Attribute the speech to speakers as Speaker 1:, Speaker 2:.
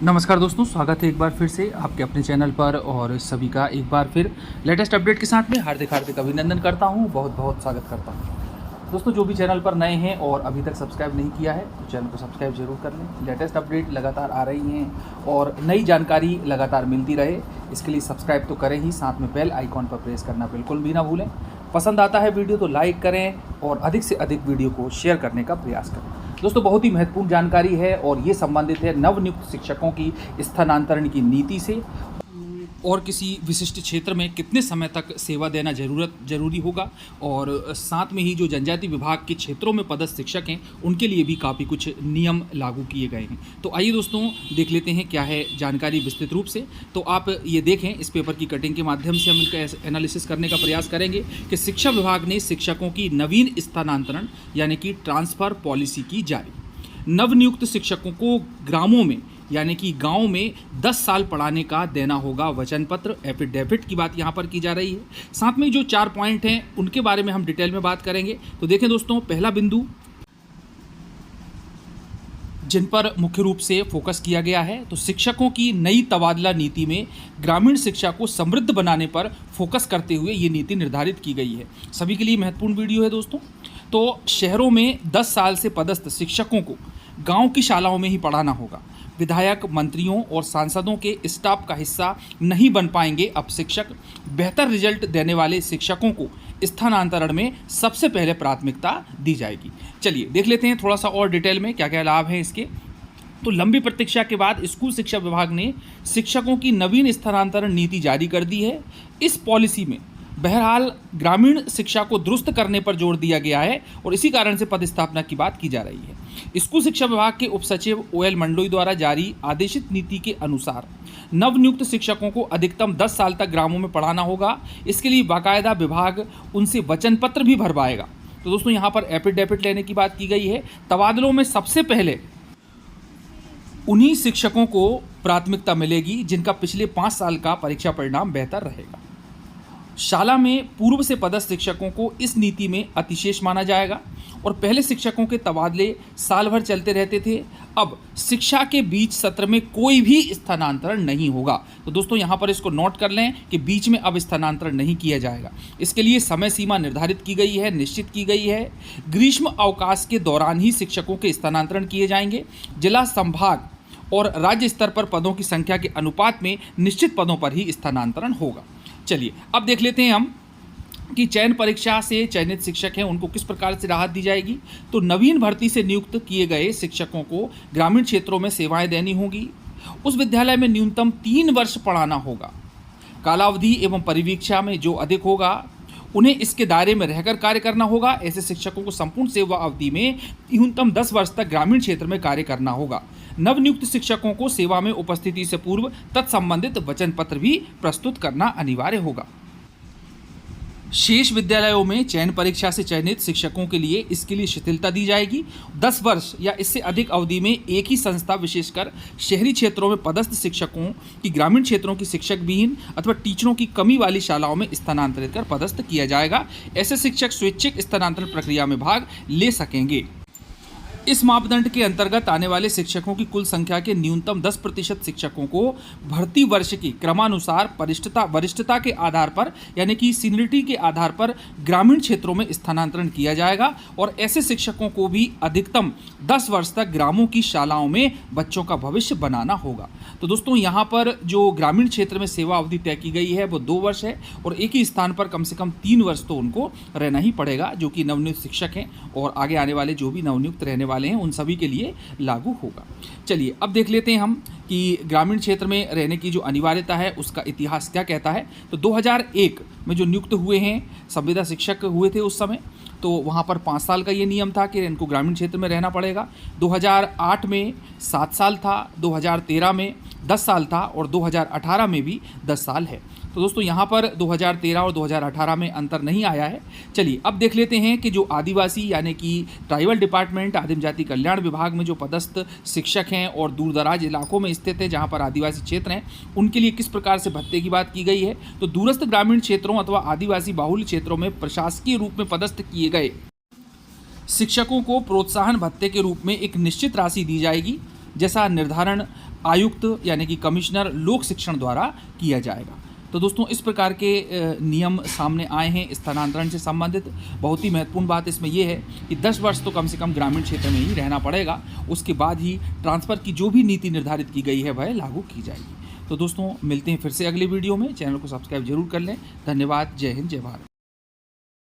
Speaker 1: नमस्कार दोस्तों, स्वागत है एक बार फिर से आपके अपने चैनल पर और सभी का एक बार फिर लेटेस्ट अपडेट के साथ में हार्दिक अभिनंदन करता हूं, बहुत बहुत स्वागत करता हूं। दोस्तों, जो भी चैनल पर नए हैं और अभी तक सब्सक्राइब नहीं किया है तो चैनल को सब्सक्राइब जरूर कर लें। लेटेस्ट अपडेट लगातार आ रही हैं और नई जानकारी लगातार मिलती रहे, इसके लिए सब्सक्राइब तो करें ही, साथ में बेल आइकॉन पर प्रेस करना बिल्कुल भी ना भूलें। पसंद आता है वीडियो तो लाइक करें और अधिक से अधिक वीडियो को शेयर करने का प्रयास करें। दोस्तों, बहुत ही महत्वपूर्ण जानकारी है और ये संबंधित है नवनियुक्त शिक्षकों की स्थानांतरण की नीति से और किसी विशिष्ट क्षेत्र में कितने समय तक सेवा देना जरूरी होगा, और साथ में ही जो जनजाति विभाग के क्षेत्रों में पदस्थ शिक्षक हैं उनके लिए भी काफ़ी कुछ नियम लागू किए गए हैं। तो आइए दोस्तों, देख लेते हैं क्या है जानकारी विस्तृत रूप से। तो आप ये देखें, इस पेपर की कटिंग के माध्यम से हम इनका एनालिसिस करने का प्रयास करेंगे कि शिक्षा विभाग ने शिक्षकों की नवीन स्थानांतरण यानी कि ट्रांसफ़र पॉलिसी की जारी। नवनियुक्त शिक्षकों को ग्रामों में यानी कि गांव में 10 साल पढ़ाने का देना होगा वचन पत्र, एफिडेविट की बात यहाँ पर की जा रही है। साथ में जो 4 पॉइंट हैं उनके बारे में हम डिटेल में बात करेंगे। तो देखें दोस्तों, पहला बिंदु जिन पर मुख्य रूप से फोकस किया गया है, तो शिक्षकों की नई तबादला नीति में ग्रामीण शिक्षा को समृद्ध बनाने पर फोकस करते हुए ये नीति निर्धारित की गई है। सभी के लिए महत्वपूर्ण वीडियो है दोस्तों। तो शहरों में 10 साल से पदस्थ शिक्षकों को गांव की शालाओं में ही पढ़ाना होगा। विधायक, मंत्रियों और सांसदों के स्टाफ का हिस्सा नहीं बन पाएंगे अब शिक्षक। बेहतर रिजल्ट देने वाले शिक्षकों को स्थानांतरण में सबसे पहले प्राथमिकता दी जाएगी। चलिए देख लेते हैं थोड़ा सा और डिटेल में क्या क्या लाभ हैं इसके। तो लंबी प्रतीक्षा के बाद स्कूल शिक्षा विभाग ने शिक्षकों की नवीन स्थानांतरण नीति जारी कर दी है। इस पॉलिसी में बहरहाल ग्रामीण शिक्षा को दुरुस्त करने पर जोर दिया गया है और इसी कारण से पदस्थापना की बात की जा रही है। स्कूल शिक्षा विभाग के उप सचिव OL मंडलोई द्वारा जारी आदेशित नीति के अनुसार नवनियुक्त शिक्षकों को अधिकतम 10 साल तक ग्रामों में पढ़ाना होगा। इसके लिए बाकायदा विभाग उनसे वचन पत्र भी भरवाएगा। तो दोस्तों, यहाँ पर एफिडेविट लेने की बात की गई है। तबादलों में सबसे पहले उन्हीं शिक्षकों को प्राथमिकता मिलेगी जिनका पिछले 5 साल का परीक्षा परिणाम बेहतर रहेगा। शाला में पूर्व से पदस्थ शिक्षकों को इस नीति में अतिशेष माना जाएगा और पहले शिक्षकों के तबादले साल भर चलते रहते थे। अब शिक्षा के बीच सत्र में कोई भी स्थानांतरण नहीं होगा। तो दोस्तों, यहाँ पर इसको नोट कर लें कि बीच में अब स्थानांतरण नहीं किया जाएगा। इसके लिए समय सीमा निर्धारित की गई है, निश्चित की गई है। ग्रीष्म अवकाश के दौरान ही शिक्षकों के स्थानांतरण किए जाएंगे। जिला, संभाग और राज्य स्तर पर पदों की संख्या के अनुपात में निश्चित पदों पर ही स्थानांतरण होगा। चलिए अब देख लेते हैं हम कि चयन परीक्षा से चयनित शिक्षक हैं उनको किस प्रकार से राहत दी जाएगी। तो नवीन भर्ती से नियुक्त किए गए शिक्षकों को ग्रामीण क्षेत्रों में सेवाएं देनी होगी। उस विद्यालय में न्यूनतम 3 वर्ष पढ़ाना होगा। कालावधि एवं परिवीक्षा में जो अधिक होगा उन्हें इसके दायरे में रहकर कार्य करना होगा। ऐसे शिक्षकों को संपूर्ण सेवा अवधि में न्यूनतम 10 वर्ष तक ग्रामीण क्षेत्र में कार्य करना होगा। नवनियुक्त शिक्षकों को सेवा में उपस्थिति से पूर्व तत्संबंधित वचन पत्र भी प्रस्तुत करना अनिवार्य होगा। शेष विद्यालयों में चयन परीक्षा से चयनित शिक्षकों के लिए इसके लिए शिथिलता दी जाएगी। 10 वर्ष या इससे अधिक अवधि में एक ही संस्था, विशेषकर शहरी क्षेत्रों में पदस्थ शिक्षकों की ग्रामीण क्षेत्रों की शिक्षक विहीन अथवा टीचरों की कमी वाली शालाओं में स्थानांतरित कर पदस्थ किया जाएगा। ऐसे शिक्षक स्वैच्छिक स्थानांतरण प्रक्रिया में भाग ले सकेंगे। इस मापदंड के अंतर्गत आने वाले शिक्षकों की कुल संख्या के न्यूनतम 10% शिक्षकों को भर्ती वर्ष की क्रमानुसार वरिष्ठता के आधार पर यानी कि सीनियरिटी के आधार पर ग्रामीण क्षेत्रों में स्थानांतरण किया जाएगा और ऐसे शिक्षकों को भी अधिकतम 10 वर्ष तक ग्रामों की शालाओं में बच्चों का भविष्य बनाना होगा। तो दोस्तों, यहाँ पर जो ग्रामीण क्षेत्र में सेवा अवधि तय की गई है वो 2 वर्ष है और एक ही स्थान पर कम से कम 3 वर्ष तो उनको रहना ही पड़ेगा, जो कि नवनियुक्त शिक्षक हैं और आगे आने वाले जो भी नवनियुक्त रहने वाले हैं उन सभी के लिए लागू होगा। चलिए अब देख लेते हैं हम कि ग्रामीण क्षेत्र में रहने की जो अनिवार्यता है उसका इतिहास क्या कहता है। तो 2001 में जो नियुक्त हुए हैं संविदा शिक्षक हुए थे उस समय, तो वहाँ पर 5 साल का ये नियम था कि इनको ग्रामीण क्षेत्र में रहना पड़ेगा। 2008 में 7 साल था, 2013 में 10 साल था और 2018 में भी 10 साल है। तो दोस्तों, यहाँ पर 2013 और 2018 में अंतर नहीं आया है। चलिए अब देख लेते हैं कि जो आदिवासी यानी कि ट्राइबल डिपार्टमेंट, आदिम जाति कल्याण विभाग में जो पदस्थ शिक्षक हैं और दूर दराज इलाकों में स्थित हैं जहाँ पर आदिवासी क्षेत्र हैं, उनके लिए किस प्रकार से भत्ते की बात की गई है। तो दूरस्थ ग्रामीण क्षेत्रों अथवा आदिवासी बाहुल्य क्षेत्रों में प्रशासकीय रूप में पदस्थ किए गए शिक्षकों को प्रोत्साहन भत्ते के रूप में एक निश्चित राशि दी जाएगी, जैसा निर्धारण आयुक्त यानी कि कमिश्नर लोक शिक्षण द्वारा किया जाएगा। तो दोस्तों इस प्रकार के नियम सामने आए हैं स्थानांतरण से संबंधित। बहुत ही महत्वपूर्ण बात इसमें यह है कि 10 वर्ष तो कम से कम ग्रामीण क्षेत्र में ही रहना पड़ेगा, उसके बाद ही ट्रांसफ़र की जो भी नीति निर्धारित की गई है वह लागू की जाएगी। तो दोस्तों मिलते हैं फिर से अगले वीडियो में। चैनल को सब्सक्राइब जरूर कर लें। धन्यवाद। जय हिंद, जय भारत।